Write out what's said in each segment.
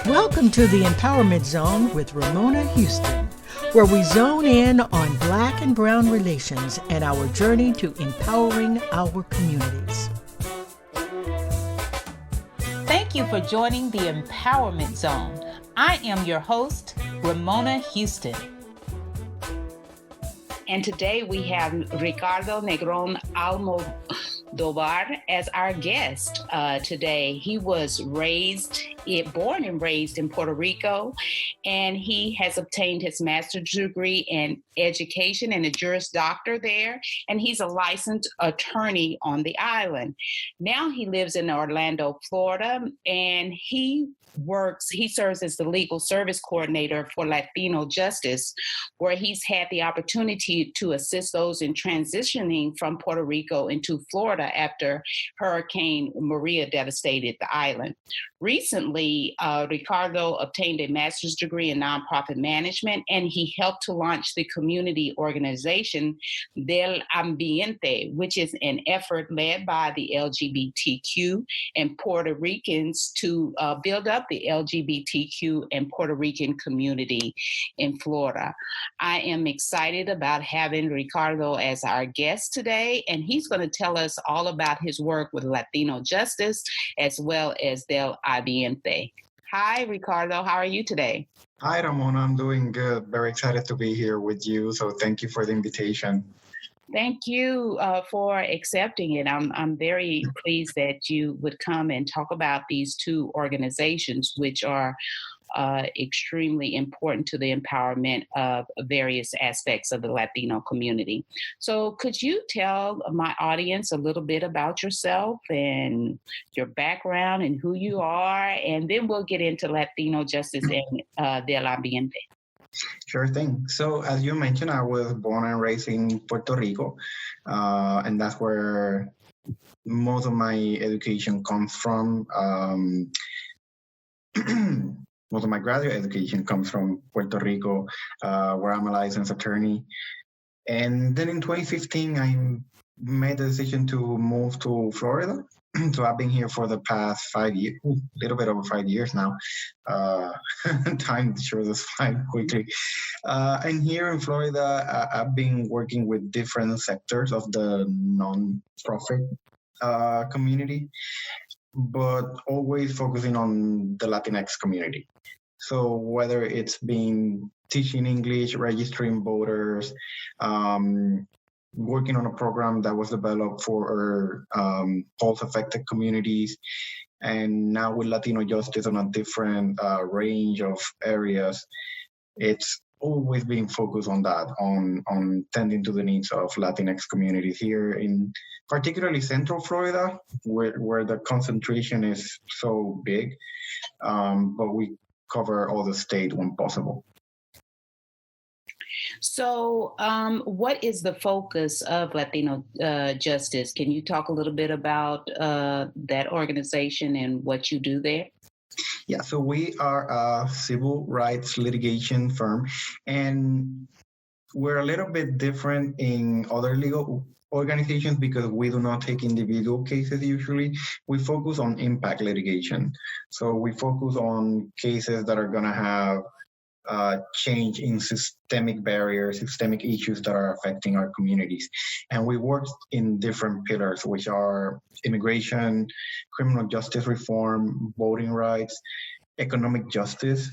Welcome to the Empowerment Zone with Ramona Houston, where we zone in on Black and Brown relations and our journey to empowering our communities. Thank you for joining the Empowerment Zone. I am your host, Ramona Houston. And today we have Ricardo Negron-Almodovar as our guest today. He was born and raised in Puerto Rico, and he has obtained his master's degree in education and a Juris Doctor there, and he's a licensed attorney on the island. Now he lives in Orlando, Florida, and he serves as the legal service coordinator for Latino Justice, where he's had the opportunity to assist those in transitioning from Puerto Rico into Florida after Hurricane Maria devastated the island. Recently, Ricardo obtained a master's degree in nonprofit management, and he helped to launch the community organization del Ambiente, which is an effort led by the LGBTQ and Puerto Ricans to build up the LGBTQ and Puerto Rican community in Florida. I am excited about having Ricardo as our guest today, and he's going to tell us all about his work with Latino Justice as well as del Ambiente. Hi, Ricardo. How are you today? Hi, Ramona. I'm doing good. Very excited to be here with you. So thank you for the invitation. Thank you for accepting it. I'm very pleased that you would come and talk about these two organizations, which are extremely important to the empowerment of various aspects of the Latino community. So could you tell my audience a little bit about yourself and your background and who you are, and then we'll get into Latino Justice and del Ambiente. Sure thing. So as you mentioned, I was born and raised in Puerto Rico, and that's where most of my education comes from. Most of my graduate education comes from Puerto Rico, where I'm a licensed attorney. And then in 2015, I made the decision to move to Florida. So I've been here for the past 5 years, a little bit over 5 years now. Time sure does fly quickly. And here in Florida, I've been working with different sectors of the non-profit community, but always focusing on the Latinx community. So whether it's been teaching English, registering voters, working on a program that was developed for pulse-affected communities, and now with Latino Justice on a different range of areas, it's always been focused on that, on tending to the needs of Latinx communities here in particularly Central Florida, where the concentration is so big, but we cover all the state when possible. So what is the focus of Latino Justice? Can you talk a little bit about that organization and what you do there? Yeah, so we are a civil rights litigation firm, and we're a little bit different in other legal organizations because we do not take individual cases usually. We focus on impact litigation. So we focus on cases that are going to have change in systemic barriers, systemic issues that are affecting our communities. And we work in different pillars, which are immigration, criminal justice reform, voting rights, economic justice,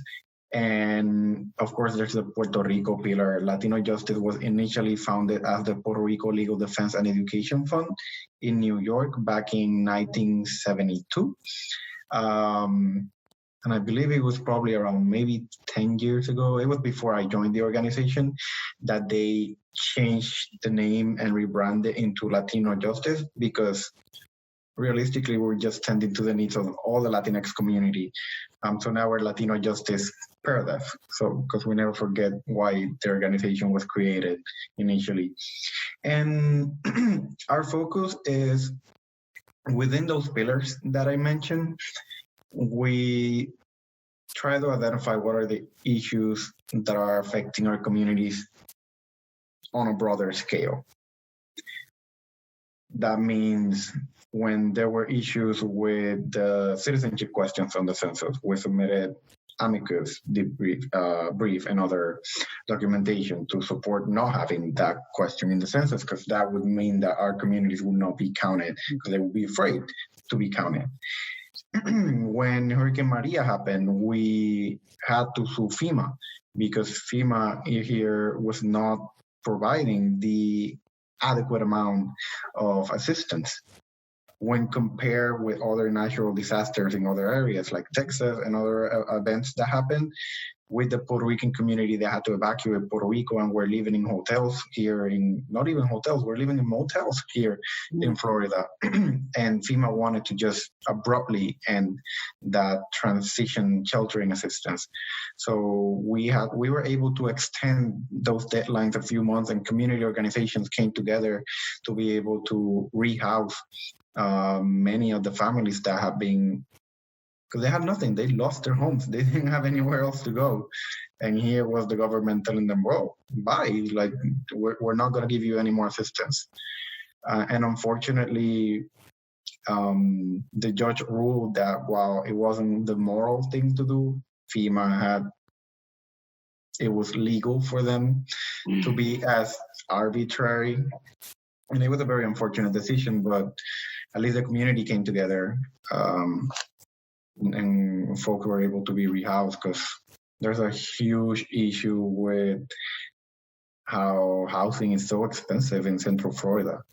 and of course, there's the Puerto Rico pillar. Latino Justice was initially founded as the Puerto Rico Legal Defense and Education Fund in New York back in 1972. And I believe it was probably around maybe 10 years ago. It was before I joined the organization that they changed the name and rebranded into Latino Justice, because realistically, we're just tending to the needs of all the Latinx community. So now we're Latino Justice PRLDEF. So, because we never forget why the organization was created initially. And our focus is within those pillars that I mentioned. We try to identify what are the issues that are affecting our communities on a broader scale. That means when there were issues with the citizenship questions on the census, we submitted amicus brief and other documentation to support not having that question in the census, because that would mean that our communities would not be counted because they would be afraid to be counted. When Hurricane Maria happened, we had to sue FEMA because FEMA here was not providing the adequate amount of assistance when compared with other natural disasters in other areas like Texas and other events that happened. With the Puerto Rican community, they had to evacuate Puerto Rico, and we're living in hotels here not even hotels, we're living in motels here in Florida. And FEMA wanted to just abruptly end that transition sheltering assistance. So we were able to extend those deadlines a few months, and community organizations came together to be able to rehouse many of the families that have been, because they had nothing. They lost their homes. They didn't have anywhere else to go. And here was the government telling them, well, bye. Like, we're not going to give you any more assistance. And unfortunately, the judge ruled that while it wasn't the moral thing to do, it was legal for them to be as arbitrary. And it was a very unfortunate decision, but at least the community came together. And folks were able to be rehoused, because there's a huge issue with how housing is so expensive in Central Florida,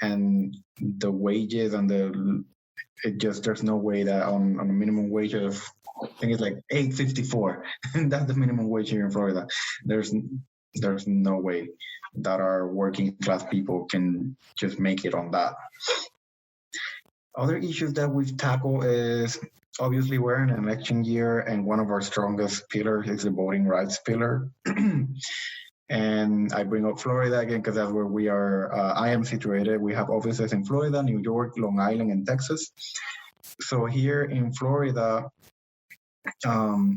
and the wages and there's no way that on a minimum wage of, I think it's like $8.54, and that's the minimum wage here in Florida. There's no way that our working class people can just make it on that. Other issues that we've tackled is, obviously, we're in an election year, and one of our strongest pillars is the voting rights pillar. And I bring up Florida again because that's where we are. I am situated. We have offices in Florida, New York, Long Island, and Texas. So here in Florida,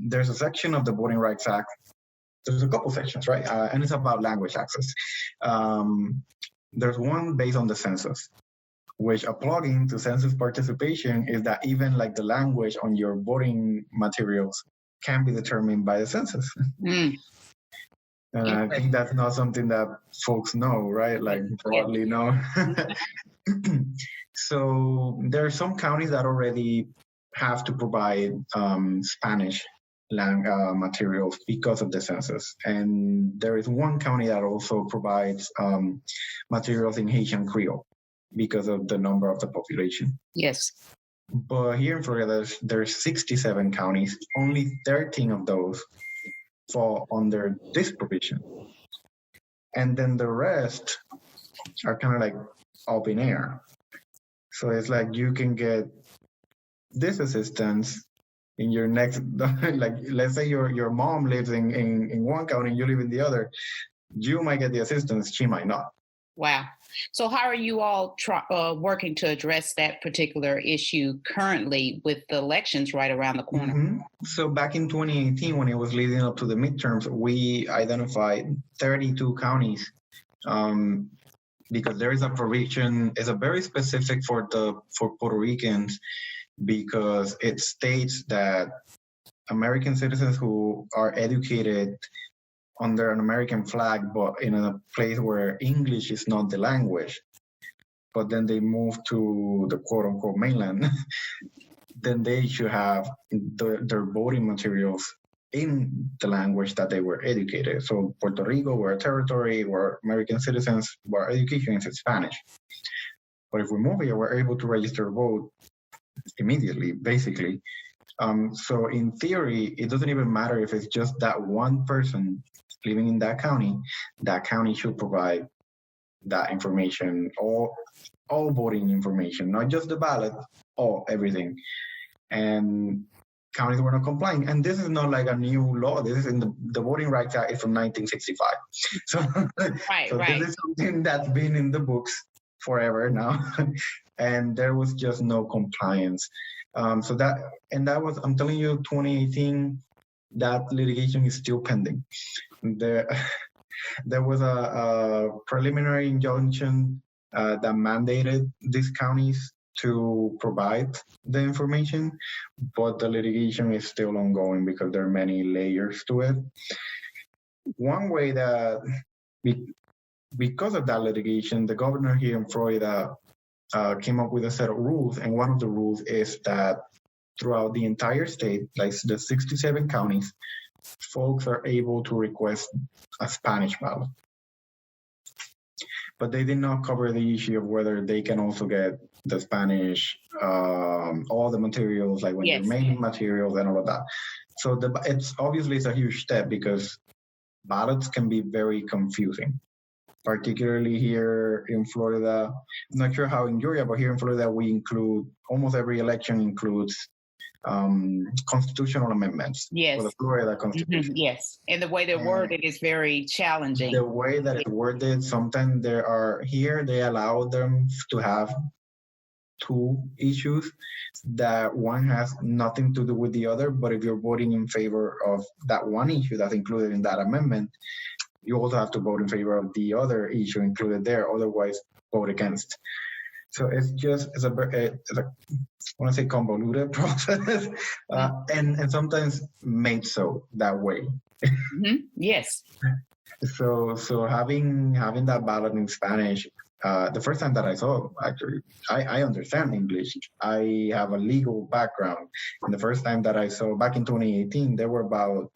there's a section of the Voting Rights Act. There's a couple sections, right? And it's about language access. There's one based on the census, which a plugin to census participation is that even like the language on your voting materials can be determined by the census. And I think that's not something that folks know, right? Like broadly know. So there are some counties that already have to provide Spanish materials because of the census. And there is one county that also provides materials in Haitian Creole, because of the number of the population. Yes. But here in Florida, there's 67 counties. Only 13 of those fall under this provision. And then the rest are kind of like up in air. So it's like you can get this assistance in your next, like, let's say your mom lives in one county and you live in the other. You might get the assistance, she might not. Wow. So how are you all working to address that particular issue currently with the elections right around the corner? Mm-hmm. So back in 2018, when it was leading up to the midterms, we identified 32 counties because there is a provision, it's a very specific for Puerto Ricans, because it states that American citizens who are educated under an American flag, but in a place where English is not the language, but then they move to the quote unquote mainland, then they should have their voting materials in the language that they were educated. So Puerto Rico, we're a territory, we're American citizens, our education is in Spanish. But if we move here, we're able to register a vote immediately, basically. So in theory, it doesn't even matter if it's just that one person living in that county should provide that information, all voting information, not just the ballot, everything. And counties were not complying. And this is not like a new law. This is in the Voting Rights Act is from 1965. So, This is something that's been in the books forever now. And there was just no compliance. So that was, I'm telling you, 2018, that litigation is still pending. There was a preliminary injunction that mandated these counties to provide the information, but the litigation is still ongoing because there are many layers to it. One way that, because of that litigation, the governor here in Florida came up with a set of rules, and one of the rules is that throughout the entire state, like the 67 counties, folks are able to request a Spanish ballot. But they did not cover the issue of whether they can also get the Spanish, all the materials, like when you're making materials and all of that. So it's a huge step because ballots can be very confusing, particularly here in Florida. I'm not sure how in Georgia, but here in Florida, we include, almost every election includes constitutional amendments for the Florida Constitution. Yes, and the way they're worded is very challenging. The way that it's worded, sometimes they allow them to have two issues that one has nothing to do with the other, but if you're voting in favor of that one issue that's included in that amendment, you also have to vote in favor of the other issue included there, otherwise vote against. So it's a I want to say convoluted process, and sometimes made so that way. Yes. So having that ballot in Spanish, the first time that I saw, actually, I understand English. I have a legal background, and the first time that I saw back in 2018, there were about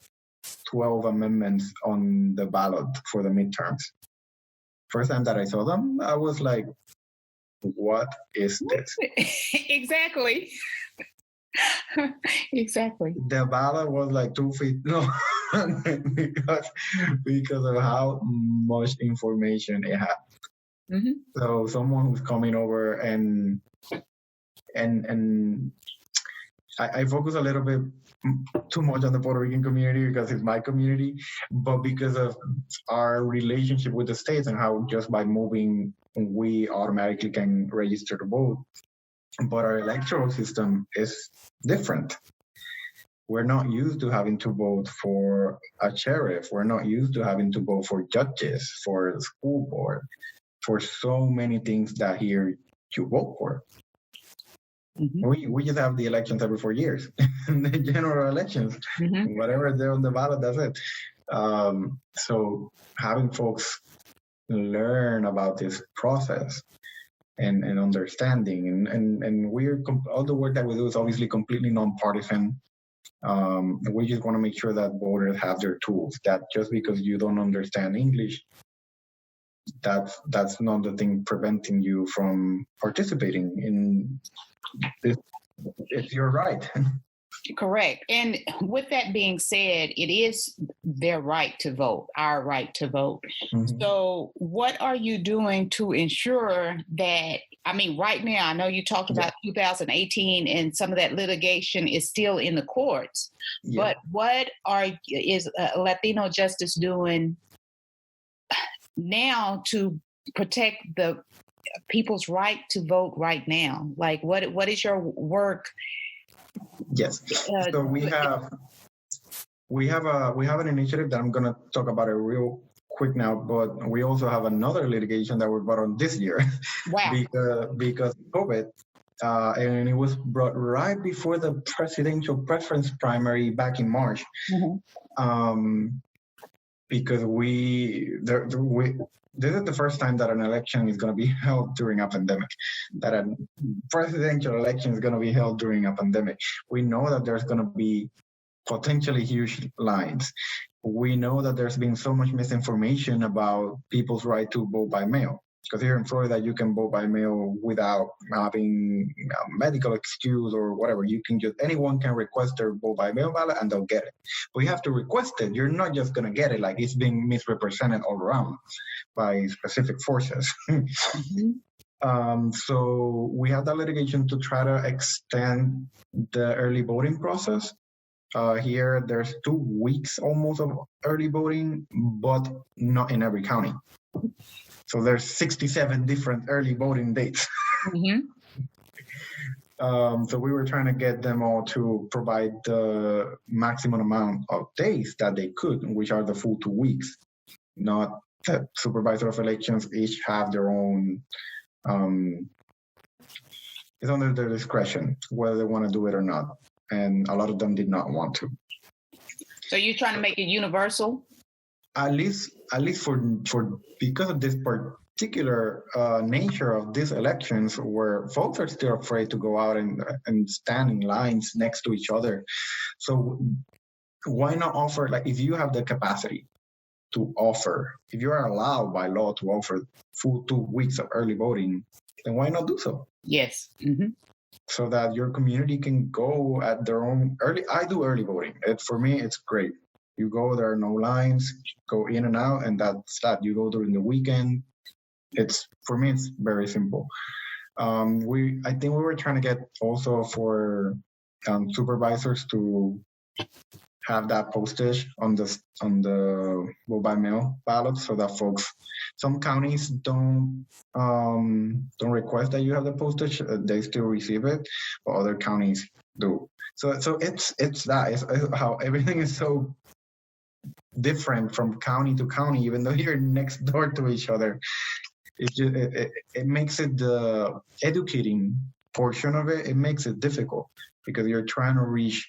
12 amendments on the ballot for the midterms. First time that I saw them, I was like, what is this? Exactly. Exactly. The ballot was like 2 feet long because of how much information it had. So someone who's coming over and I focus a little bit too much on the Puerto Rican community because it's my community, but because of our relationship with the states and how just by moving we automatically can register to vote. But our electoral system is different. We're not used to having to vote for a sheriff. We're not used to having to vote for judges, for the school board, for so many things that here you vote for. We just have the elections every 4 years, the general elections. Whatever they're on the ballot, that's it. So having folks learn about this process and understanding, and all the work that we do is obviously completely nonpartisan. We just want to make sure that voters have their tools, that just because you don't understand English, that's not the thing preventing you from participating in this. It's your right. Correct. And with that being said, it is their right to vote, our right to vote. So what are you doing to ensure that, right now, I know you talked about 2018 and some of that litigation is still in the courts, but what is Latino Justice doing now to protect the people's right to vote right now? Like what is your work? Yes. So we have an initiative that I'm going to talk about it real quick now, but we also have another litigation that we brought on this year. Wow. because of COVID, and it was brought right before the presidential preference primary back in March. Because this is the first time that an election is going to be held during a pandemic, that a presidential election is going to be held during a pandemic. We know that there's going to be potentially huge lines. We know that there's been so much misinformation about people's right to vote by mail. Because here in Florida, you can vote by mail without having a medical excuse or whatever. Anyone can request their vote by mail ballot and they'll get it. But you have to request it. You're not just going to get it like it's being misrepresented all around by specific forces. So we had that litigation to try to extend the early voting process. Here, there's 2 weeks almost of early voting, but not in every county. So there's 67 different early voting dates. So we were trying to get them all to provide the maximum amount of days that they could, which are the full 2 weeks. Not that supervisor of elections each have their own it's under their discretion whether they want to do it or not. And a lot of them did not want to. So you're trying to make it universal? At least for because of this particular nature of these elections, where folks are still afraid to go out and stand in lines next to each other. So why not offer, like, if you have the capacity to offer, if you are allowed by law to offer full 2 weeks of early voting, then why not do so? Yes. So that your community can go at their own I do early voting. For me, it's great. You go, there are no lines, go in and out, and that's that. You go during the weekend. For me, it's very simple. I think we were trying to get also for supervisors to have that postage on the vote by mail ballots, so that some counties don't request that you have the postage. They still receive it, but other counties do. So it's how everything is so different from county to county, even though you're next door to each other. It makes it the educating portion of it. It makes it difficult because you're trying to reach.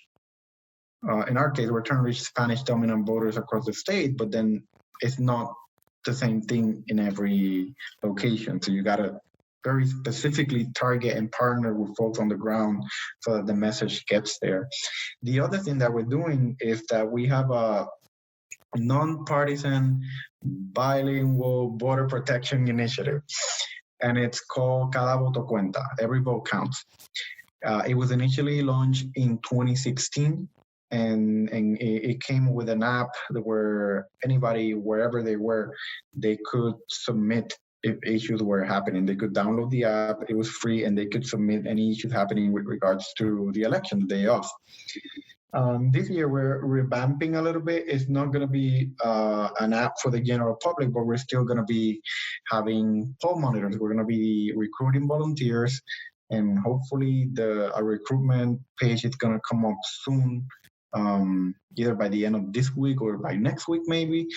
In our case, we're trying to reach Spanish dominant voters across the state, but then it's not the same thing in every location. So you got to very specifically target and partner with folks on the ground so that the message gets there. The other thing that we're doing is that we have a nonpartisan bilingual voter protection initiative, and it's called Cada Voto Cuenta, Every Vote Counts. It was initially launched in 2016. And it came with an app where anybody, wherever they were, they could submit if issues were happening. They could download the app. It was free, and they could submit any issues happening with regards to the election, the day off. This year, we're revamping a little bit. It's not going to be an app for the general public, but we're still going to be having poll monitors. We're going to be recruiting volunteers, and hopefully a recruitment page is going to come up soon. Either by the end of this week or by next week, maybe.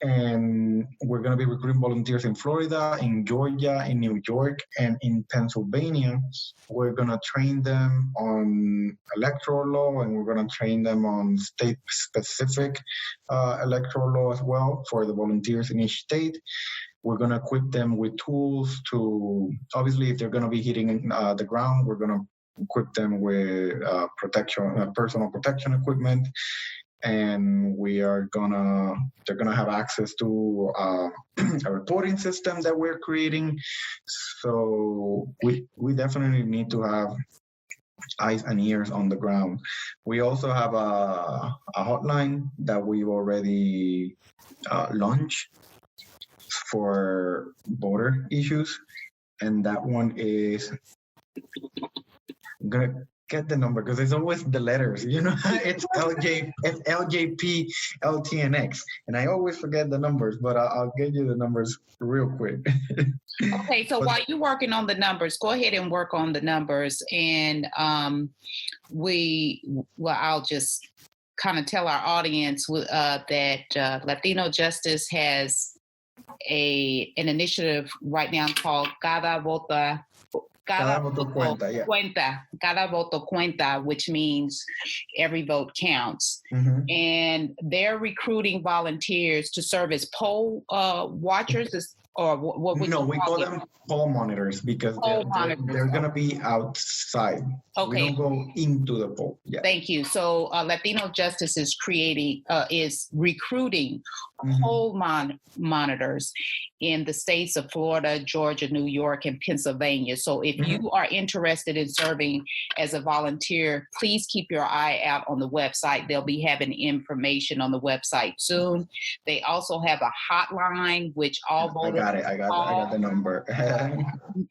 And we're going to be recruiting volunteers in Florida, in Georgia, in New York, and in Pennsylvania. We're going to train them on electoral law, and we're going to train them on state-specific electoral law as well for the volunteers in each state. We're going to equip them with tools to, obviously, if they're going to be hitting the ground, we're going to equip them with personal protection equipment, and they're gonna have access to a reporting system that we're creating. So we definitely need to have eyes and ears on the ground. We also have a hotline that we've already launched for voter issues, and that one is, I'm gonna get the number because it's always the letters, it's LJP, LTNX, and I always forget the numbers, but I'll get you the numbers real quick. Okay, so while you're working on the numbers, go ahead and work on the numbers, and I'll just kind of tell our audience that Latino Justice has an initiative right now called Cada Voto Cuenta, which means every vote counts. Mm-hmm. And they're recruiting volunteers to serve as poll watchers, or what would we call them poll monitors because they're going to be outside. Okay. We don't go into the poll. Yeah. Thank you. So Latino Justice is recruiting poll monitors in the states of Florida, Georgia, New York, and Pennsylvania. So if you are interested in serving as a volunteer, please keep your eye out on the website. They'll be having information on the website soon. They also have a hotline, which all voters... I got the number.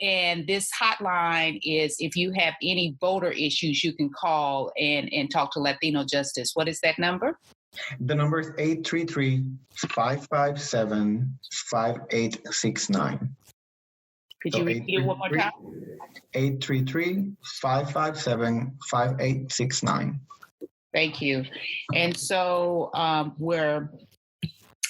And this hotline is, if you have any voter issues, you can call and talk to Latino Justice. What is that number? The number is 833-557-5869. Could you repeat it one more time? 833-557-5869. Thank you. And so we're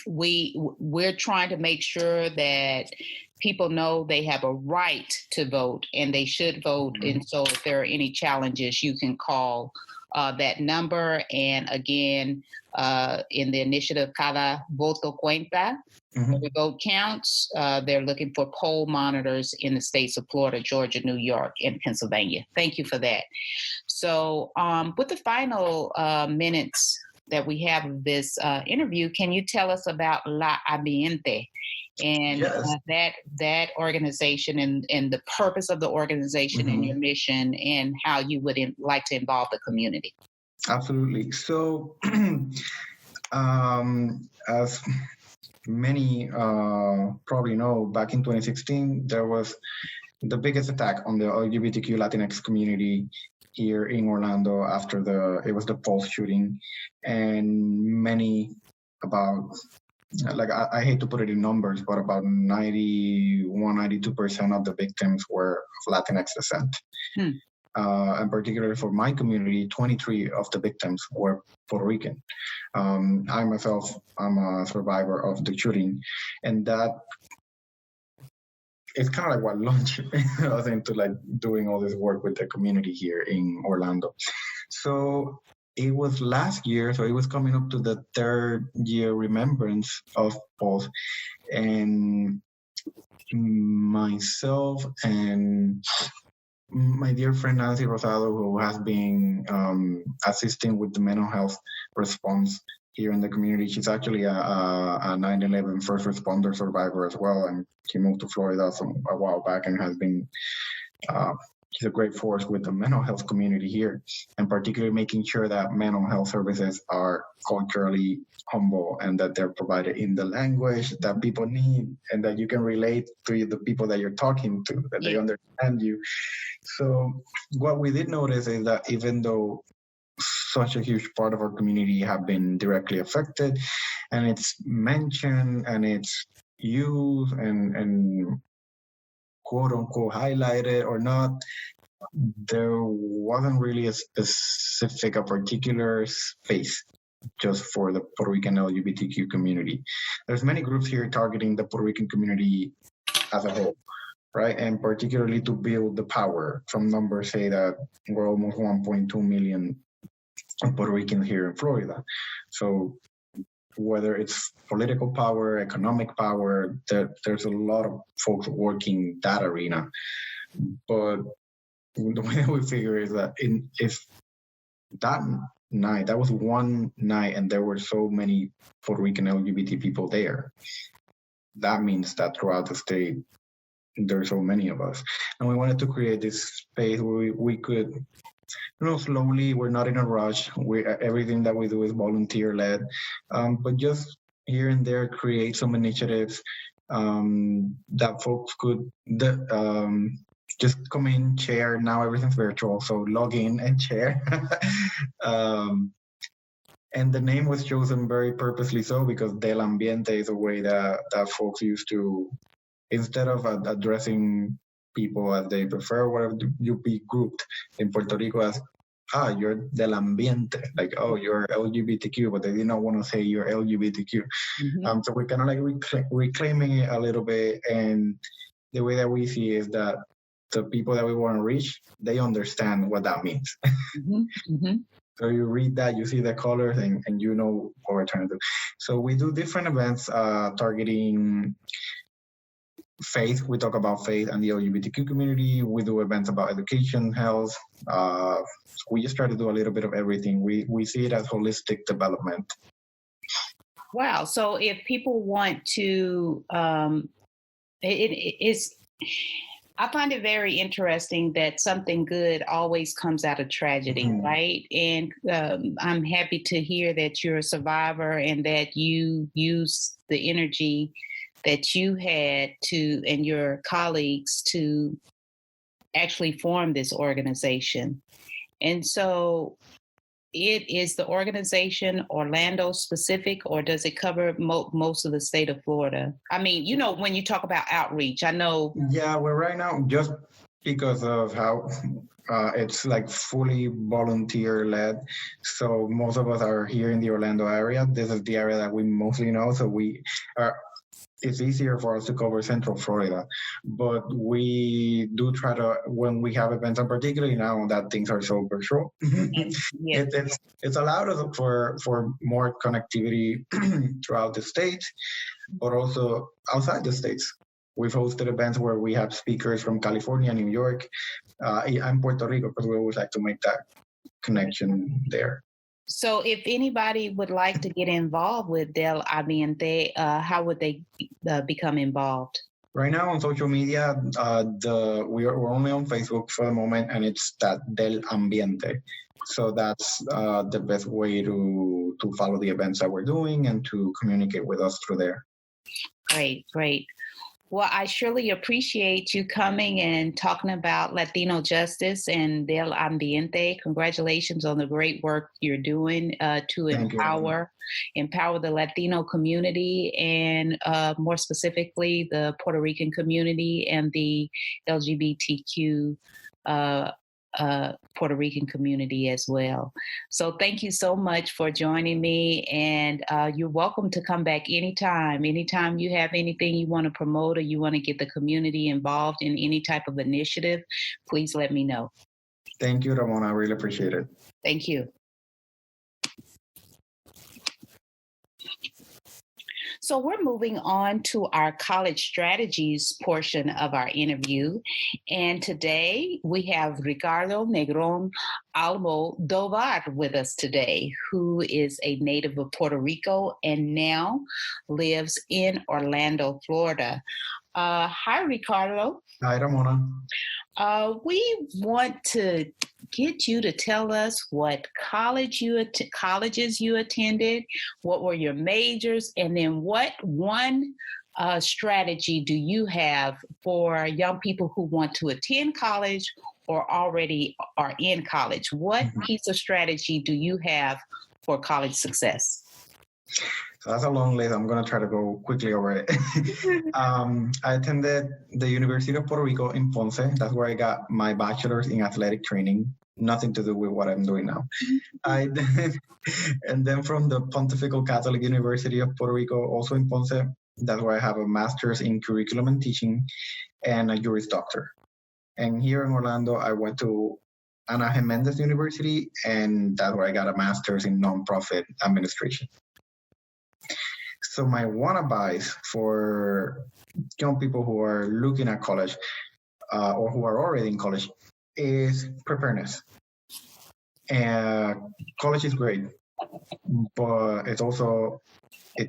we're trying to make sure that people know they have a right to vote and they should vote. Mm-hmm. And so if there are any challenges, you can call that number. And again, in the initiative Cada Voto Cuenta, mm-hmm. Every vote counts. They're looking for poll monitors in the states of Florida, Georgia, New York, and Pennsylvania. Thank you for that. So with the final minutes that we have of this interview, can you tell us about Ambiente and yes. that organization and the purpose of the organization mm-hmm. and your mission and how you would like to involve the community? Absolutely. So as many probably know, back in 2016, there was the biggest attack on the LGBTQ Latinx community here in Orlando after it was the Pulse shooting, and many, about, like, I hate to put it in numbers, but about 92% of the victims were of Latinx descent. And particularly for my community, 23 of the victims were Puerto Rican. I myself, I'm a survivor of the shooting, and that it's kind of like what launched us into like doing all this work with the community here in Orlando. So it was last year, so it was coming up to the 3rd year remembrance of Pulse, and myself and my dear friend Nancy Rosado, who has been assisting with the mental health response here in the community. She's actually a 9/11 first responder survivor as well, and she moved to Florida a while back and has been she's a great force with the mental health community here, and particularly making sure that mental health services are culturally humble and that they're provided in the language that people need and that you can relate to the people that you're talking to, that they understand you. So what we did notice is that even though such a huge part of our community have been directly affected, and it's mentioned and it's used and quote unquote highlighted or not, there wasn't really a particular space just for the Puerto Rican LGBTQ community. There's many groups here targeting the Puerto Rican community as a whole, right? And particularly to build the power. Some numbers say that we're almost 1.2 million Puerto Ricans here in Florida. So whether it's political power, economic power, there's a lot of folks working that arena. But the way that we figure is that if that night, that was one night, and there were so many Puerto Rican LGBT people there, that means that throughout the state, there's so many of us. And we wanted to create this space where we could, slowly, we're not in a rush. Everything that we do is volunteer-led, but just here and there create some initiatives that folks could just come in, share. Now everything's virtual, so log in and share. And the name was chosen very purposely so, because Del Ambiente is a way that folks used to, instead of addressing people as they prefer, whatever, you be grouped in Puerto Rico as, you're del ambiente, like, you're LGBTQ, but they did not want to say you're LGBTQ. Mm-hmm. So we're kind of like reclaiming it a little bit, and the way that we see is that the people that we want to reach, they understand what that means. Mm-hmm. Mm-hmm. So you read that, you see the colors, and you know what we're trying to do. So we do different events targeting faith. We talk about faith and the LGBTQ community. We do events about education, health. We just try to do a little bit of everything. We see it as holistic development. Wow. So if people want to, I find it very interesting that something good always comes out of tragedy, mm-hmm. right? And I'm happy to hear that you're a survivor and that you use the energy that you had and your colleagues to actually form this organization. And so is the organization Orlando specific, or does it cover most of the state of Florida? I mean, when you talk about outreach, I know. Yeah, we're right now just because of how it's like fully volunteer led. So most of us are here in the Orlando area. This is the area that we mostly know. So it's easier for us to cover Central Florida, but we do try to, when we have events, and particularly now that things are so virtual, Yeah. it's allowed us for more connectivity throughout the state, but also outside the states. We've hosted events where we have speakers from California, New York, and Puerto Rico, because we always like to make that connection there. So if anybody would like to get involved with Del Ambiente, how would they become involved? Right now on social media, we're only on Facebook for the moment, and it's that Del Ambiente. So that's the best way to follow the events that we're doing and to communicate with us through there. Great, great. Well, I surely appreciate you coming and talking about Latino Justice and Del Ambiente. Congratulations on the great work you're doing to empower the Latino community and more specifically the Puerto Rican community and the LGBTQ Puerto Rican community as well. So thank you so much for joining me, and you're welcome to come back anytime. Anytime you have anything you want to promote or you want to get the community involved in any type of initiative, please let me know. Thank you, Ramona. I really appreciate it. Thank you. So we're moving on to our college strategies portion of our interview. And today we have Ricardo Negron-Almodovar with us today, who is a native of Puerto Rico and now lives in Orlando, Florida. Hi, Ricardo. Hi, Ramona. We want to get you to tell us what colleges you attended, what were your majors, and then what one strategy do you have for young people who want to attend college or already are in college? What piece of strategy do you have for college success? So that's a long list. I'm going to try to go quickly over it. I attended the University of Puerto Rico in Ponce. That's where I got my bachelor's in athletic training. Nothing to do with what I'm doing now. And then from the Pontifical Catholic University of Puerto Rico, also in Ponce, that's where I have a master's in curriculum and teaching and a Juris Doctor. And here in Orlando, I went to Ana Jimenez University, and that's where I got a master's in nonprofit administration. So my one advice for young people who are looking at college or who are already in college is preparedness. And college is great, but it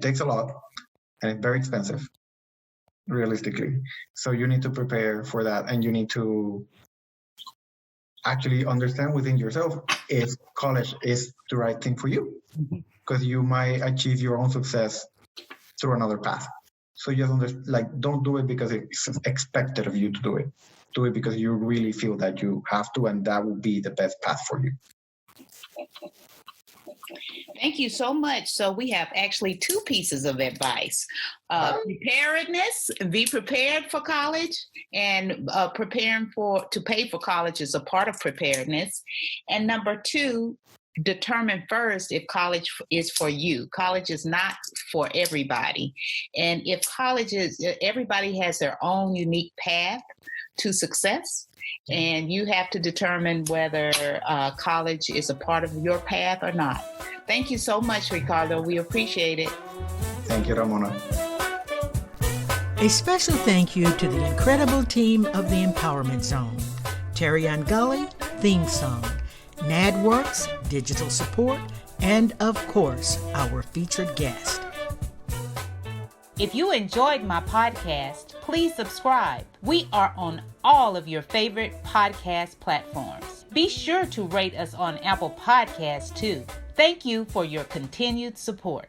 takes a lot and it's very expensive, realistically. So you need to prepare for that, and you need to actually understand within yourself if college is the right thing for you, because you might achieve your own success through another path. So you don't do it because it's expected of you to do it. Do it because you really feel that you have to, and that will be the best path for you. Thank you so much. So we have actually two pieces of advice. Preparedness, be prepared for college, and preparing to pay for college is a part of preparedness. And number two, determine first if college is for you. College is not for everybody. And if everybody has their own unique path to success, and you have to determine whether college is a part of your path or not. Thank you so much, Ricardo. We appreciate it. Thank you, Ramona. A special thank you to the incredible team of the Empowerment Zone. Terry Angulli, theme song. NADWorks, digital support, and of course, our featured guest. If you enjoyed my podcast, please subscribe. We are on all of your favorite podcast platforms. Be sure to rate us on Apple Podcasts too. Thank you for your continued support.